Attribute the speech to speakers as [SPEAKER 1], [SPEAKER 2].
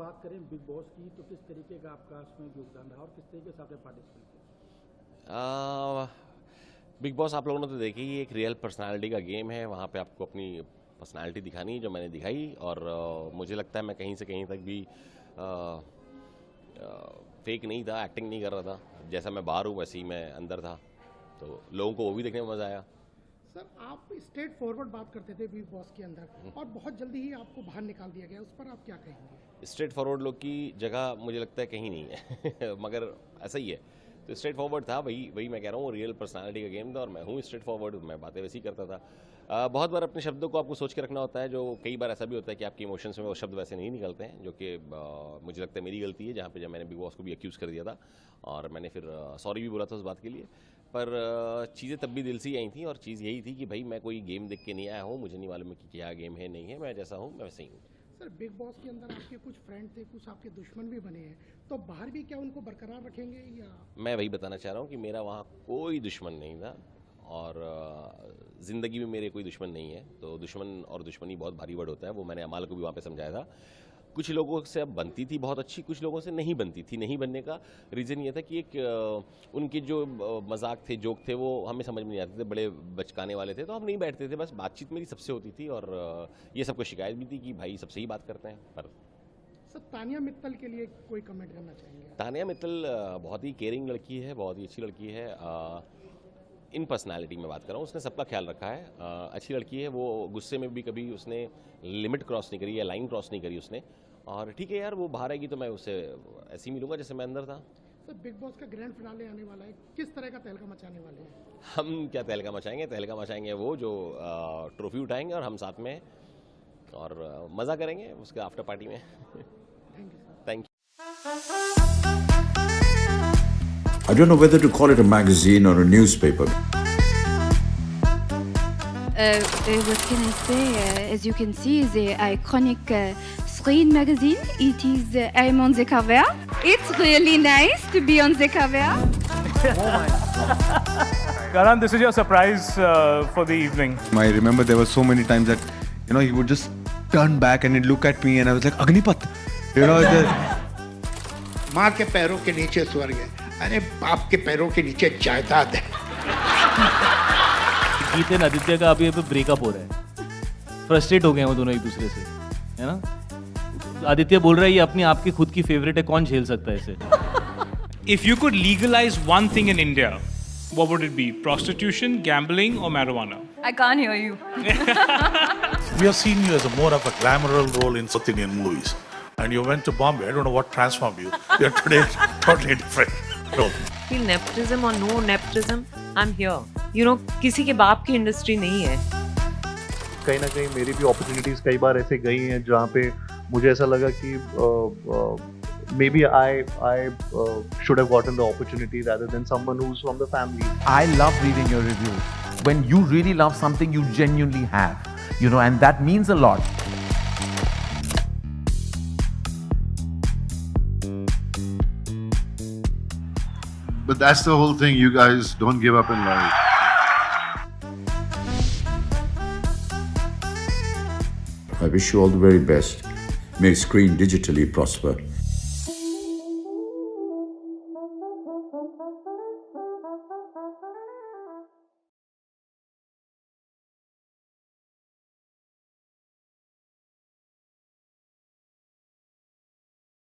[SPEAKER 1] बात करें big boss की तो किस तरीके का आपका उसमें योगदान रहा और किस तरीके से आपने पार्टिसिपेट किया?
[SPEAKER 2] बिग बॉस आप लोगों ने तो देखी ही, एक रियल पर्सनालिटी का गेम है। वहाँ पे आपको अपनी पर्सनालिटी दिखानी है, जो मैंने दिखाई। और मुझे लगता है मैं कहीं से कहीं तक भी फेक नहीं था, एक्टिंग नहीं कर रहा था। जैसा मैं बाहर हूँ वैसे ही मैं अंदर था, तो लोगों को वो भी देखने में मज़ा आया।
[SPEAKER 3] सर, आप स्ट्रेट फॉरवर्ड बात करते थे बिग बॉस के अंदर और बहुत जल्दी ही आपको बाहर निकाल दिया गया, उस पर आप क्या कहेंगे?
[SPEAKER 2] स्ट्रेट फॉरवर्ड लोग की जगह मुझे लगता है कहीं नहीं है मगर ऐसा ही है। तो स्ट्रेट फॉरवर्ड था, वही मैं कह रहा हूँ, रियल पर्सनालिटी का गेम था और मैं हूँ स्ट्रेट फॉरवर्ड। मैं बातें वैसे ही करता था। बहुत बार अपने शब्दों को आपको सोच के रखना होता है, जो कई बार ऐसा भी होता है कि आपके इमोशंस में वो शब्द वैसे नहीं निकलते हैं, जो कि मुझे लगता है मेरी गलती है, जब मैंने बिग बॉस को भी एक्यूज़ कर दिया था और मैंने फिर सॉरी भी बोला था उस बात के लिए। पर चीज़ें तब भी दिल से ही आई थी और चीज़ यही थी कि भाई मैं कोई गेम देख के नहीं आया हूँ, मुझे नहीं मालूम है कि क्या गेम है नहीं है, मैं जैसा हूँ मैं वैसे ही हूँ।
[SPEAKER 3] सर, बिग बॉस के अंदर आपके कुछ फ्रेंड थे, कुछ आपके दुश्मन भी बने हैं, तो बाहर भी क्या उनको बरकरार रखेंगे या?
[SPEAKER 2] मैं वही बताना चाह रहा हूँ कि मेरा वहाँ कोई दुश्मन नहीं था और ज़िंदगी में मेरे कोई दुश्मन नहीं है। तो दुश्मन और दुश्मनी बहुत भारी वर्ड होता है, वो मैंने अमाल को भी वहाँ पे समझाया था। कुछ लोगों से अब बनती थी बहुत अच्छी, कुछ लोगों से नहीं बनती थी। नहीं बनने का रीज़न ये था कि एक उनके जो मजाक थे, जोक थे, वो हमें समझ में नहीं आते थे, बड़े बचकाने वाले थे, तो हम नहीं बैठते थे। बस बातचीत मेरी सबसे होती थी और ये सबको शिकायत भी थी कि भाई सबसे ही बात करते हैं। पर
[SPEAKER 3] सर, तानिया मित्तल के लिए कोई कमेंट करना चाहेंगे?
[SPEAKER 2] तानिया मित्तल बहुत ही केयरिंग लड़की है, बहुत ही अच्छी लड़की है। इन पर्सनालिटी में बात कर रहा हूँ, उसने सबका ख्याल रखा है। अच्छी लड़की है, वो गुस्से में भी कभी उसने लिमिट क्रॉस नहीं करी या लाइन क्रॉस नहीं करी उसने। और ठीक है यार, वो बाहर आएगी तो मैं उससे ऐसे ही मिलूंगा जैसे मैं अंदर था।
[SPEAKER 3] सर, बिग बॉस का ग्रैंड फिनाले आने वाला है, किस तरह का तहलका मचाने वाले हैं?
[SPEAKER 2] हम क्या तहलका मचाएंगे? तहलका मचाएंगे वो जो ट्रॉफी उठाएंगे और हम साथ में और मज़ा करेंगे उसके आफ्टर पार्टी में। Thank you.
[SPEAKER 4] I don't know whether to call it a magazine or a newspaper.
[SPEAKER 5] What can I say? As you can see, the iconic screen magazine. It is. I'm on the cover. It's really nice to be on the cover.
[SPEAKER 6] Karan, this is your surprise for the evening.
[SPEAKER 7] I remember there were so many times that, he would just turn back and he'd look at me and I was like, Agnipath.
[SPEAKER 8] माँ के पैरों के नीचे स्वर्ग है, अरे बाप के पैरों के नीचे जायदाद है।
[SPEAKER 9] गीत एंड आदित्य का अभी ब्रेकअप हो रहा है, फ्रस्ट्रेट हो गए हैं वो दोनों एक दूसरे से, है ना? आदित्य बोल रहा है ये अपनी आपकी खुद की फेवरेट है, कौन झेल सकता है इसे?
[SPEAKER 6] If you could legalize one thing in India, what would it be? Prostitution, gambling, or marijuana?
[SPEAKER 5] I can't hear you.
[SPEAKER 10] We have seen you as a more of a glamorous role in South Indian movies. And you went to Bombay. I don't know what transformed you. You're today totally different role.
[SPEAKER 11] Feel nepotism or no nepotism, I'm here. किसी के बाप की industry नहीं है।
[SPEAKER 12] कहीं ना कहीं मेरी भी अपॉर्चुनिटीज कई बार ऐसे गई हैं जहाँ पे मुझे ऐसा लगा कि maybe I should have gotten the opportunity rather than someone who's from the family.
[SPEAKER 13] I love reading your reviews. When you really love something, you genuinely have, and that means a lot.
[SPEAKER 10] But that's the whole thing. You guys don't give up in life.
[SPEAKER 4] I wish you all the very best. May Screen digitally prosper.